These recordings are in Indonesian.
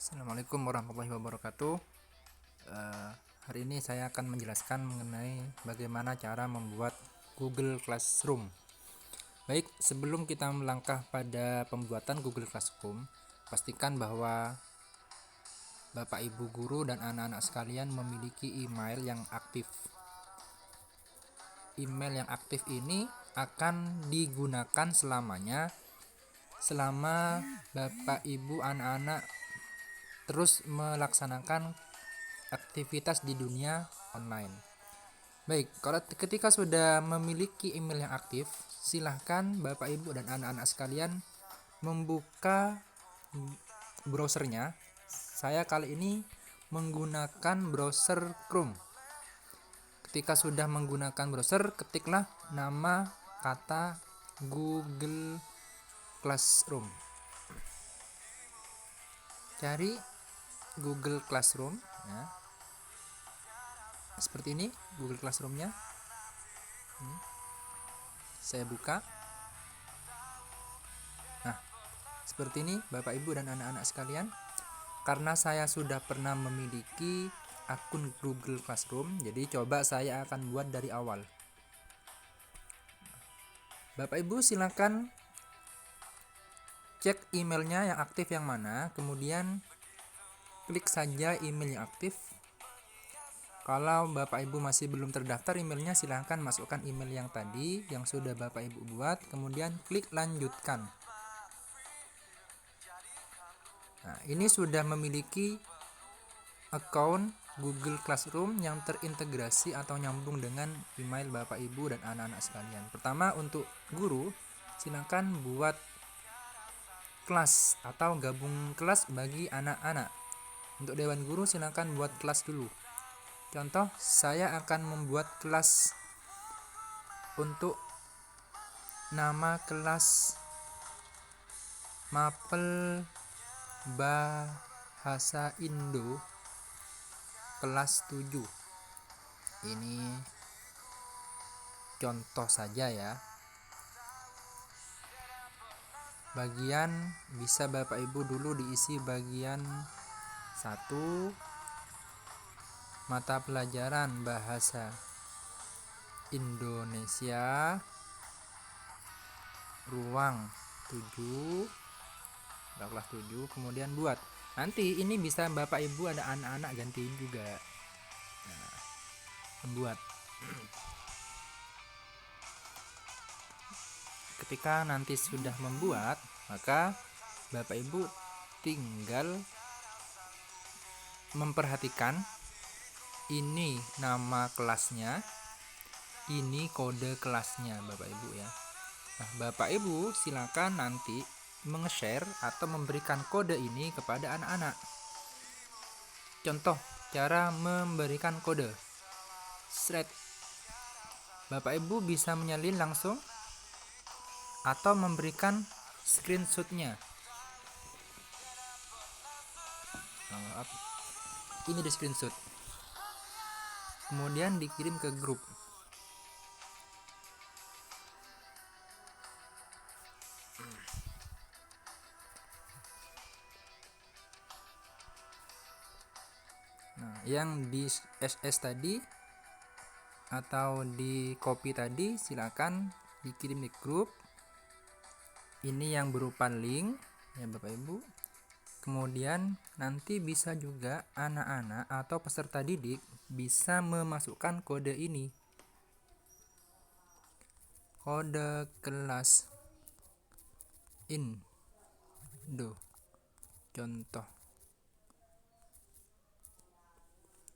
Assalamualaikum warahmatullahi wabarakatuh. Hari ini saya akan menjelaskan mengenai bagaimana cara membuat Google Classroom. Baik, sebelum kita melangkah pada pembuatan Google Classroom, pastikan bahwa Bapak Ibu guru dan anak-anak sekalian memiliki email yang aktif. Email yang aktif ini akan digunakan selamanya selama Bapak Ibu anak-anak terus melaksanakan aktivitas di dunia online. Baik, kalau ketika sudah memiliki email yang aktif, silahkan Bapak Ibu dan anak-anak sekalian membuka browsernya. Saya kali ini menggunakan browser Chrome. Ketika sudah menggunakan browser, ketiklah nama kata Google Classroom. Cari Google Classroom ya. Seperti ini Google Classroom-nya. Saya buka. Nah, seperti ini Bapak Ibu dan anak-anak sekalian. Karena saya sudah pernah memiliki akun Google Classroom, jadi coba saya akan buat dari awal. Bapak Ibu silakan cek emailnya yang aktif yang mana, kemudian klik saja email yang aktif. Kalau Bapak Ibu masih belum terdaftar emailnya, silahkan masukkan email yang tadi yang sudah Bapak Ibu buat, kemudian klik lanjutkan. Nah, ini sudah memiliki account Google Classroom yang terintegrasi atau nyambung dengan email Bapak Ibu dan anak-anak sekalian. Pertama, untuk guru, silakan buat kelas atau gabung kelas bagi anak-anak. Untuk dewan guru silakan buat kelas dulu. Contoh, saya akan membuat kelas untuk nama kelas Mapel Bahasa Indo kelas 7. Ini contoh saja ya. Bagian bisa Bapak Ibu dulu diisi bagian 1, mata pelajaran bahasa Indonesia, ruang 7, kelas 7, kemudian buat. Nanti ini bisa Bapak Ibu ada anak-anak gantiin juga. Nah, membuat. Ketika nanti sudah membuat, maka Bapak Ibu tinggal memperhatikan ini nama kelasnya, ini kode kelasnya Bapak Ibu ya. Nah, Bapak Ibu silakan nanti meng-share atau memberikan kode ini kepada anak-anak. Contoh cara memberikan kode. Thread. Bapak Ibu bisa menyalin langsung atau memberikan screenshotnya. Ini di screenshot. Kemudian dikirim ke grup. Nah, yang di SS tadi atau di copy tadi silakan dikirim di grup. Ini yang berupa link ya Bapak Ibu. Kemudian nanti bisa juga anak-anak atau peserta didik bisa memasukkan kode ini. Kode kelas Indo. Contoh.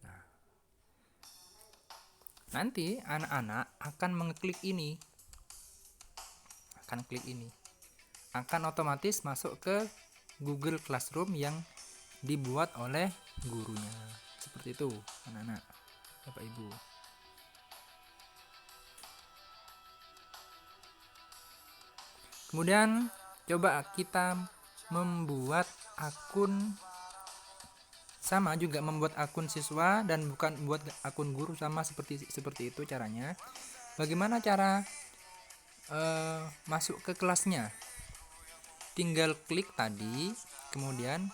Nah, nanti anak-anak akan mengklik ini. Akan otomatis masuk ke Google Classroom yang dibuat oleh gurunya. Seperti itu, anak-anak, Bapak Ibu. Kemudian coba kita membuat akun, sama juga membuat akun siswa dan bukan buat akun guru, sama seperti itu caranya. Bagaimana cara masuk ke kelasnya? Tinggal klik tadi, kemudian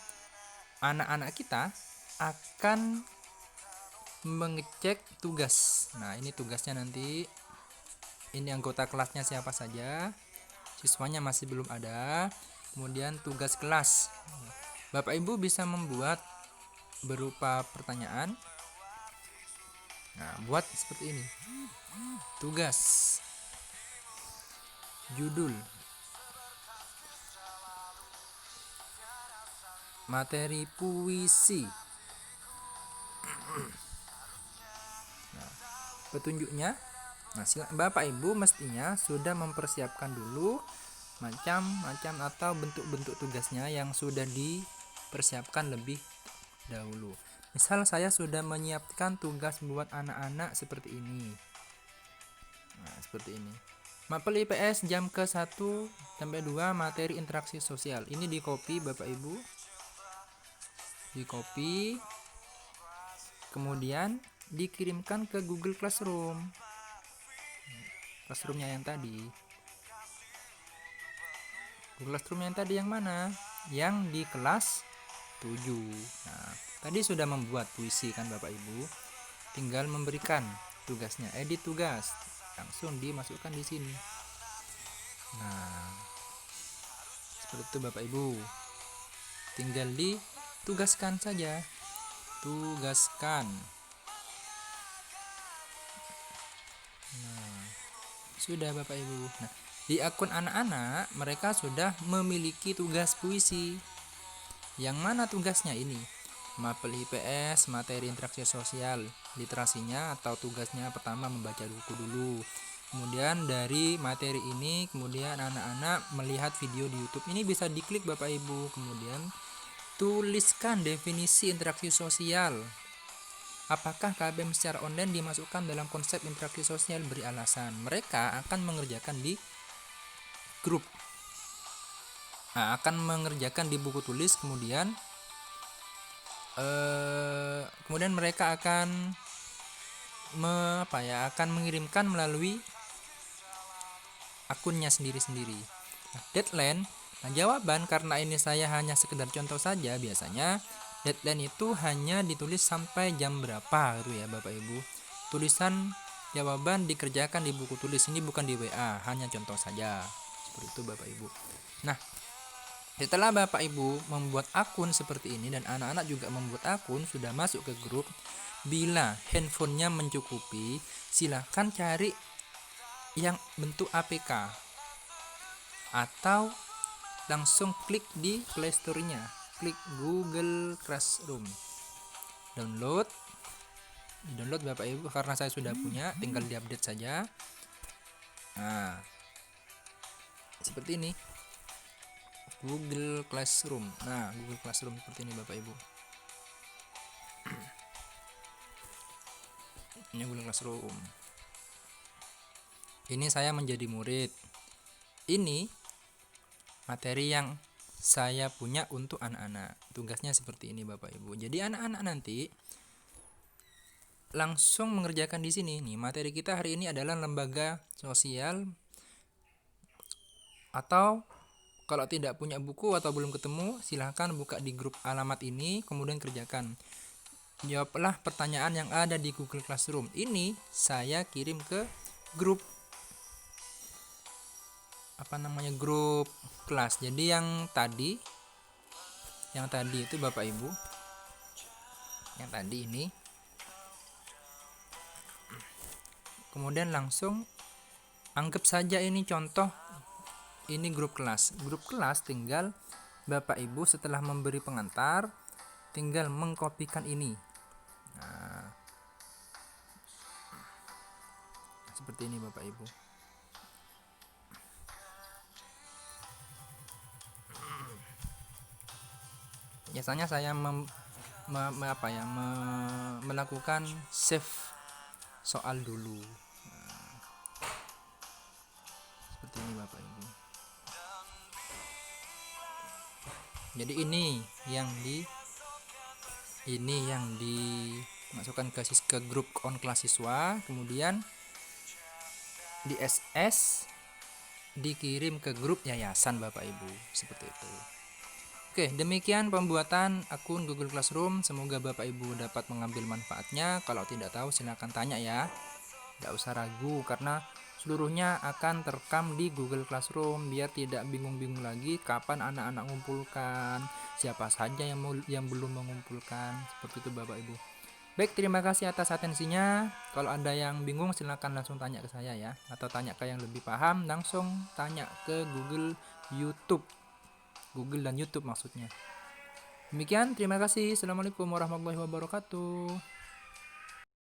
anak-anak kita akan mengecek tugas. Nah, ini tugasnya nanti. Ini anggota kelasnya siapa saja, siswanya masih belum ada. Kemudian tugas kelas, Bapak Ibu bisa membuat berupa pertanyaan. Nah, buat seperti ini. Tugas, judul, materi puisi. Nah, petunjuknya. Nah, Bapak Ibu mestinya sudah mempersiapkan dulu macam-macam atau bentuk-bentuk tugasnya yang sudah dipersiapkan lebih dahulu. Misal saya sudah menyiapkan tugas buat anak-anak seperti ini. Nah, seperti ini. Mapel IPS jam ke-1 sampai 2 materi interaksi sosial. Ini di copy Bapak Ibu. Di copy. Kemudian dikirimkan ke Google Classroom. Classroomnya yang tadi. Google Classroom yang tadi yang mana? Yang di kelas 7. Nah, tadi sudah membuat puisi kan Bapak Ibu. Tinggal memberikan tugasnya, edit tugas. Langsung dimasukkan di sini. Nah, seperti itu Bapak Ibu. Tinggal ditugaskan saja. Tugaskan. Nah, sudah Bapak Ibu. Nah, di akun anak-anak mereka sudah memiliki tugas puisi. Yang mana tugasnya ini? Mapel IPS materi interaksi sosial, literasinya atau tugasnya pertama membaca buku dulu. Kemudian dari materi ini kemudian anak-anak melihat video di YouTube. Ini bisa diklik Bapak Ibu. Kemudian tuliskan definisi interaksi sosial. Apakah KBM secara online dimasukkan dalam konsep interaksi sosial? Beri alasan. Mereka akan mengerjakan di grup. Nah, akan mengerjakan di buku tulis, kemudian mereka akan akan mengirimkan melalui akunnya sendiri-sendiri. Nah, deadline, jawaban karena ini saya hanya sekedar contoh saja, biasanya deadline itu hanya ditulis sampai jam berapa gitu ya Bapak Ibu. Tulisan jawaban dikerjakan di buku tulis, ini bukan di WA, hanya contoh saja. Seperti itu Bapak Ibu. Nah, setelah Bapak Ibu membuat akun seperti ini dan anak-anak juga membuat akun, sudah masuk ke grup, bila handphonenya mencukupi, silahkan cari yang bentuk APK atau langsung klik di Play Store-nya. Klik Google Classroom, download Bapak Ibu, karena saya sudah punya, tinggal diupdate saja. Nah, seperti ini Google Classroom. Nah, Google Classroom seperti ini Bapak Ibu. Ini Google Classroom. Ini saya menjadi murid. Ini materi yang saya punya untuk anak-anak. Tugasnya seperti ini Bapak Ibu. Jadi anak-anak nanti langsung mengerjakan di sini. Nih, materi kita hari ini adalah lembaga sosial. Atau kalau tidak punya buku atau belum ketemu, silahkan buka di grup alamat ini, kemudian kerjakan. Jawablah pertanyaan yang ada di Google Classroom. Ini saya kirim ke grup grup kelas. Jadi yang tadi itu Bapak Ibu, yang tadi ini, kemudian langsung anggap saja ini contoh, ini grup kelas. Grup kelas tinggal Bapak Ibu setelah memberi pengantar tinggal mengkopikan ini. Nah, seperti ini Bapak Ibu. Biasanya saya melakukan save soal dulu. Nah, seperti ini Bapak Ibu. Jadi ini yang dimasukkan ke grup on kelas siswa, kemudian di SS dikirim ke grup yayasan Bapak Ibu, seperti itu. Oke, demikian pembuatan akun Google Classroom. Semoga Bapak Ibu dapat mengambil manfaatnya. Kalau tidak tahu silahkan tanya ya. Tidak usah ragu karena seluruhnya akan terekam di Google Classroom biar tidak bingung-bingung lagi kapan anak-anak mengumpulkan, siapa saja yang belum mengumpulkan. Seperti itu Bapak Ibu. Baik, terima kasih atas atensinya. Kalau ada yang bingung silahkan langsung tanya ke saya ya, atau tanya ke yang lebih paham langsung tanya ke Google dan YouTube maksudnya. Demikian, terima kasih. Assalamualaikum warahmatullahi wabarakatuh.